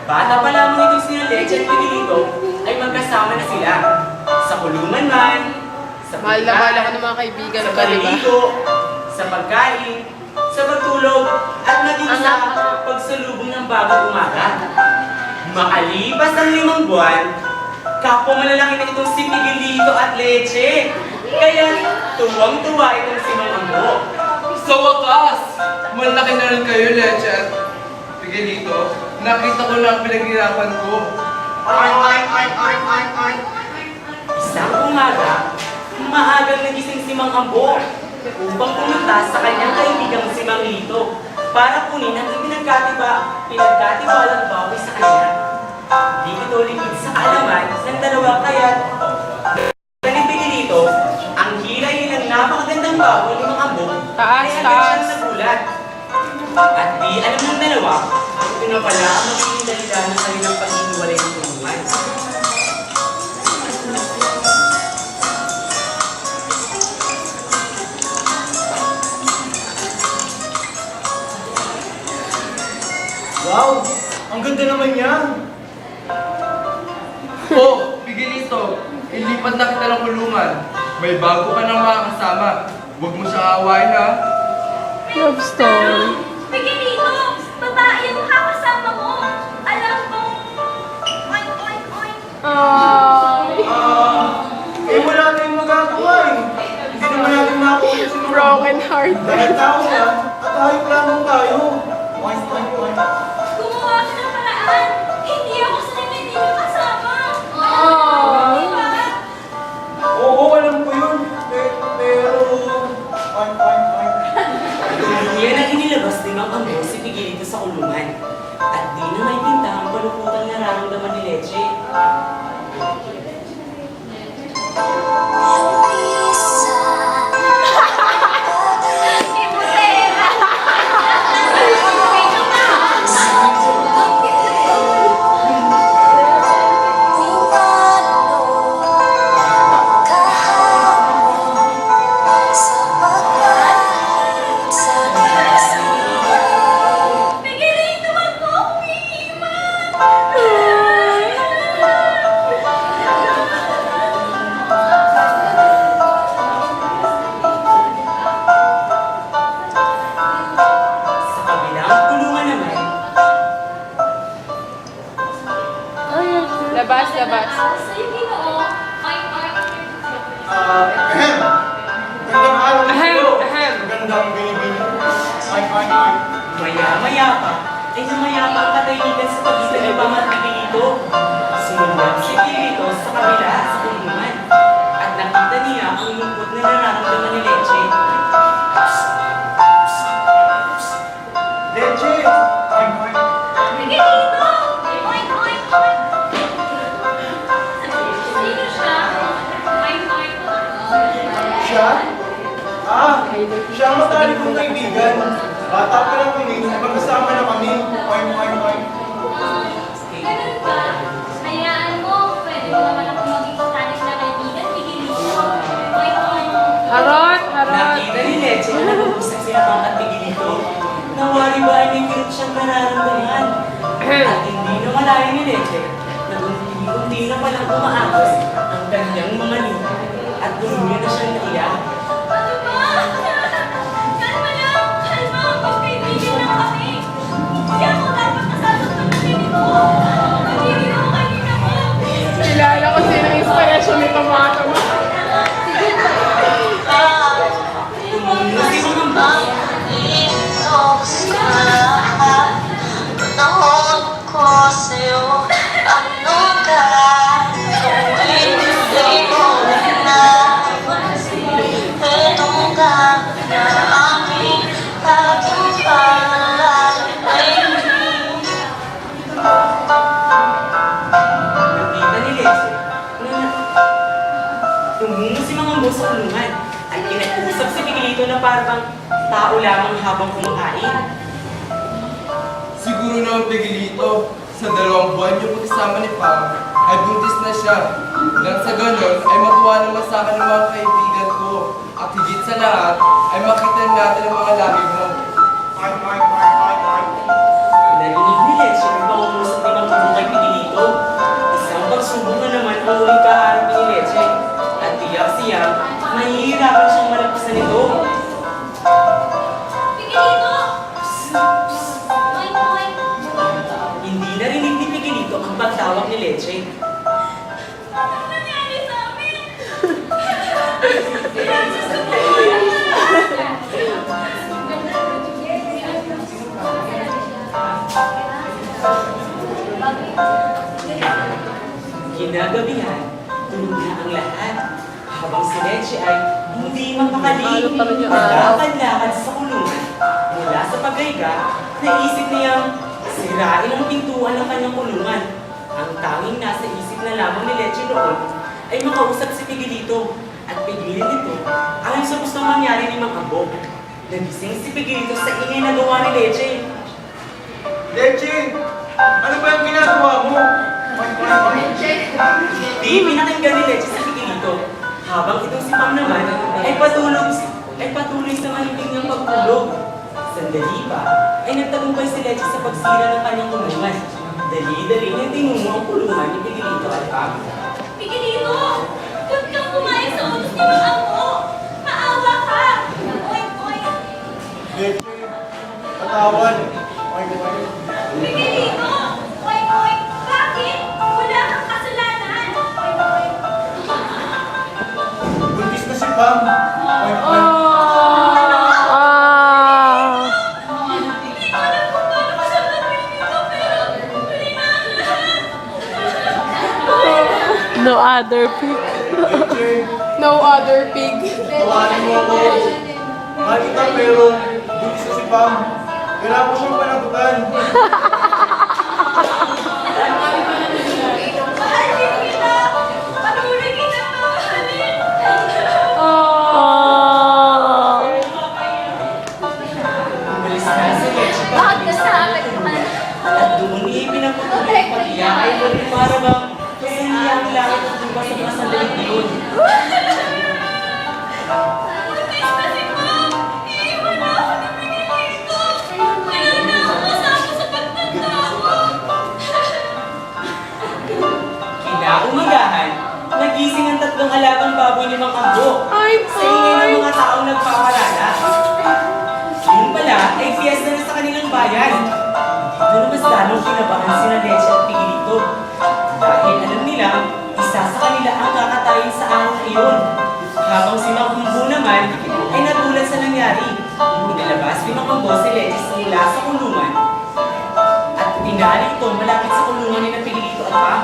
Bata pa lamang itong sina Leche at Miguelito ay magkasama na sila. Sa kulungan man, sa Mahal na mahal ako ng mga kaibigan sa ko, di ba? paliligo, sa pagkain, sa pagtulog, at maging sa pagsalubong ng bagong umaga. Makalipas ang 5 buwan, kapwa malalaki na itong si Miguelito at Leche. Kaya tuwang-tuwa itong si Mang Ambo. Sa wakas, malaki na rin kayo, Leche at Miguelito. Nakita ko lang ang pinaghirapan ko. Isang umaga, maagang nagising si Mang Ambo upang pumunta sa kanyang kaibigang si Mang Lito para kunin ang pinagkatibalang bawi sa kanya. Di ito lingid sa kaalaman ng dalawa kaya ni Miguelito, ang hilay ng napakagandang baboy ni Mang Ambo Taas, ay agad taas. siyang nagulat. At di alam ng dalawa, ito na pala ang magiging dahilan ng kanilang pag-iiwalay ng tulungan. Wow! Ang ganda naman yan! Oh, Miguelito, ilipat na kita ng kulungan. May bago ka ng mga kasama. Huwag mo siyang aawain, ha? Love story. Miguelito, babae yung kakasama mo. Alam ko. Oink, oink, oink. Ay, Wala tayong magagawa eh. Hindi naman natin makakuha si Mama. broken hearted. Dahil tao na, at hayop lamang tayo. Oink, oink, oink. Gumawa ka ng paraan. Hindi ako sanay na hindi nyo kasama. Aww. Di ba? Oo, alam ko yun. Pero... Oink, oink, oink. Yan ang inilabas ni Mang Ambo si Miguelito sa kulungan. At di na maintindihan ang palukutang nararamdaman ni Leche. Miguelito, wag mo akong iiwan. Sa kabilang kulungan naman, Labas, labas. Sa'yo, Ginoo. Oink, oink, oink. Ahem! Magandang araw na Ahem, sa'yo. ahem. Magandang binibini. Oink, oink, oink. maya-maya pa, ay namaya pa ang katahimikan sa pagitan ni Mama at Miguelito. Sumunod si Miguelito sa kabila sa kulungan. At nakita niya ang lungkot na nararamdaman ni Leche. Leche! Oink, oink. Miguelito! Oink, oink, oink. Sino siya? Oink, oink, oink. Siya? Siya ang matali kong kaibigan. Bata pa lang kami, magkasama na kami. Oink, oink, oink. Ganun ba? Hayaan mo, pwede mo naman ako maging static na kaibigan, Miguelito. Oink, oink. Harot, harot. Nakita ni Leche na nag-uusap sila Mama at Miguelito. Nawari ba ay may kirot siyang nararamdaman? At hindi na malayo ni Leche na unti na palang umaagos ang kanyang mga lupa at dulunya na siyang naiyak. Ano ba? Kalma lang! Kalma! Magkaibigan lang kami! Hindi ako dapat nasasaktan ng ganito! Nagiging ako kanina mo! Kilala ko sino ang inspiration ni Tomato. Tumungo si Mang Ambo. Nakita ni Leche na tumungo si Mang Ambo sa kulungan at kinausap si Miguelito na parang tao lamang habang kumakain. Siguro naman, Miguelito, sa 2 buwan yung pagkasama ni Pam, ay buntis na siya. Nang sa ganon, ay matuwa naman sa akin ng mga kaibigan ko. At higit sa lahat, ay makita natin ang mga labi mo. Oink, oink, oink, oink, oink. Narinig ni Leche ang pangungusap ni Mang Ambo pagtawag ni Leche. Anong nangyari sa amin? Kinagabihan, tulog na ang lahat. Habang si Leche ay hindi mapakali, Ano pa rin yung araw? lakad-lakad sa kulungan. Mula sa pagayga, naisip niyang sirain ang pintuan ng kanyang kulungan. Ang tanging nasa isip na lamang ni Leche noon ay makausap si Pigilito at pigilin nito ayon sa gustong mangyari ni Mang Ambo. Nagising si Pigilito sa ingay na gawa ni Leche. Leche, ano ba yung ginagawa mo? Di pinakinggan ni Leche sa Pigilito. Habang itong si Pam naman ay patuloy sa mahimbing niyang pagtulog. Sandali pa ay nagtagumpay si Leche sa pagsira ng kanyang kulungan. Dali-dali niyang tinungo ang kulungan ni Pigilito at Pam. Pigilito! Huwag kang kumain sa utos ni Mang Ambo! Maawa ka! Oink, oink! Leche, patawan. Oink, oink. Pigilito! Oink, oink! Bakit? Wala kang kasalanan! Oink, oink! Buntis na si Pam. Oink, oink. Hindi ko alam kung paano ko siya gagawin dito, pero huli na ang lahat! No other pig. Leche, No other pig. tawanin mo ako. Mahal kita pero buntis na si Pam. Kailangan ko siyang panagutan. Mahal din kita! Patuloy kitang mamahalin! Umalis na si Leche Bakit ka sa akin, mahal? at doon niya ipinaputuloy ang pag-iakay mo rin para bang kasi niya ang langit at lupa sa mga sandaling iyon. Buntis na si Pam! Iiwan na ako ni Pigilito! Kailan na ako kasama sa pagtanda ko? Kinaumagahan, nagising ang tatlong alagang baboy ni Mang Ambo Ay, sa ingay ng mga taong nagpapalala. Yun pala ay fiesta na sa kanilang bayan. Dito na mas lalong kinabahan sina Leche at Pigilito. Dahil alam nila, isa sa kanila ang kakatayin sa araw na iyon. Habang si Mang Ambo naman ay nagulat sa nangyari. Pinalabas ni Mang Ambo si Leche mula sa kulungan. At pinali ito malapit sa kulungan ni Pigilito at Pam.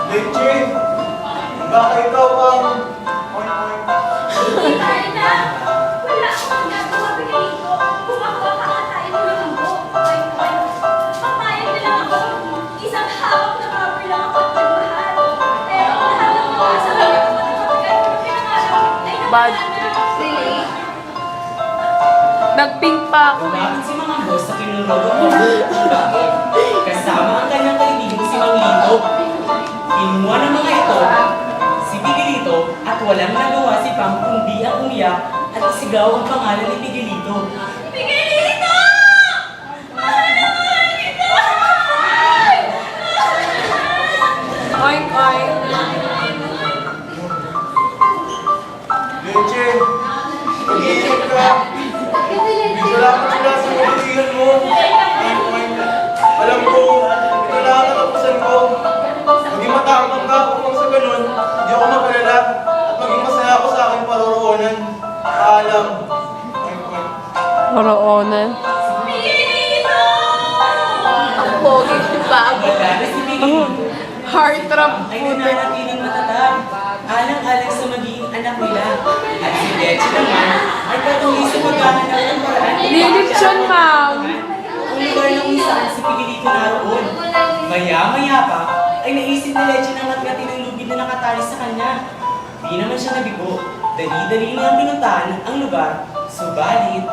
Leche, baka ikaw ang... Oink, oink. Carla, wala akong magagawa, Pigilito. Kung ako ang kakatayin mo ng Ambo, oink, oink. Papayag na lang ako. Isang hawak na baboy lang ako at nagmahal. Pero ang lahat ng mga sa kanya ko matatagal ko pinangarap ay Bad nawala na. Nagpink pa ako. Lumapit si Mang Ambo sa kinurogong ng baboy. Kasama ang kanyang kaibigan si Mang Lito. Kinuha ng mga ito, si Pigilito, at walang nagawa si Pam kundi ang umiyak at sigaw ang pangalan ni Pigilito. Pigilito! Mahal na mahal kita! Oink, oink. Leche, mag-iingat ka. Salamat sila sa kahilingan mo. Oink, oink. Alam ko, ito na ang katapusan ko. Maging matapang ka upang sa ganun, hindi ako mag-alala at maging masaya ako sa aking paroroonan. Paalam. Oink, oink. Oroonan. Pigilito! Ang pogi si Bago. Wala na si Pigilito. Heart trap Ay puti. nananatiling matatag, alang-alang sa magiging anak nila. At si Leche naman ay patuloy sa paghahanap ng paraan. Lilipsyon, ma'am. Ang lugar na kung saan si Pigilito naroon. Maya-maya pa, ay naisip ni Leche na ngatgatin ang lubid na nakatali sa kanya. Di naman siya nabigo. Dali-dali niyang pinuntahan ang lugar. Subalit,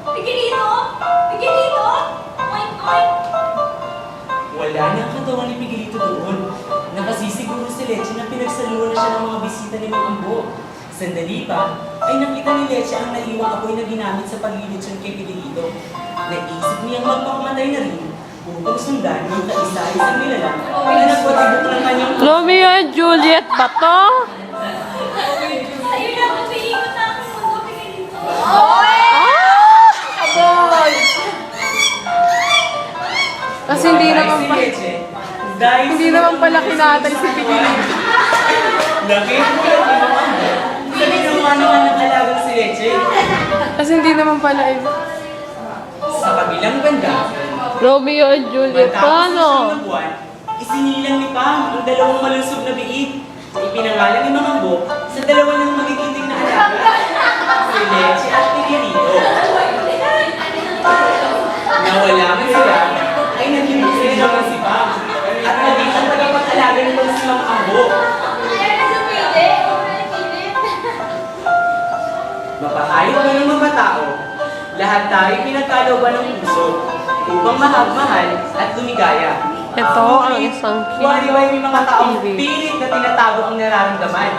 Pigilito! Pigilito! Oink, oink! wala na ang katawan ni Pigilito doon. Nakasisiguro si Leche na pinagsaluhan na siya ng mga bisita ni Mang Ambo. Sandali pa, ay nakita ni Leche ang naiwang apoy na ginamit sa paglilitsyon kay Pigilito. Naisip niyang magpakamatay na rin upang sundan yung kaisa-isang nilalang na nagpatibok ng kanyang Romeo and Juliet ba to? Sa'yo na umiikot na ang mundo, Pigilito. Ah! pala kinatay si Pigilin. Laki mo lang limang ambo sa ginawa naman ng alagang si Leche. Kasi hindi naman pala eh. Sa kabilang banda, Romeo and Juliet. matapos ang Paano? siyam na buwan, isinilang ni Pam ang dalawang malusog na biig. Ipinangalan ni Mang Ambo sa dalawa ng magigiting na alaga, si Leche at Miguelito. Nawala man sila, ay naging sila naman si Pam at naging ang tagapag-alaga nitong si Mang Ambo. Mapahayag ba ng mga tao, lahat tayo pinagkalooban ng puso upang mahal at lumigaya. Ito ang isang Wari-wari may mga taong TV. pilit na tinatago ang nararamdaman.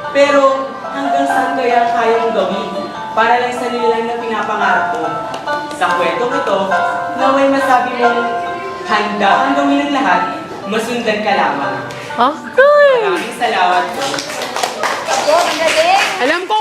Pero hanggang saan kaya kaya mong gawin para lang sa nilalang na pinapangarap mo? Sa kwentong ito, naway masabi mong handa ang gawin ng lahat, masundan ka lamang. Okay. Maraming salamat po. Alam ko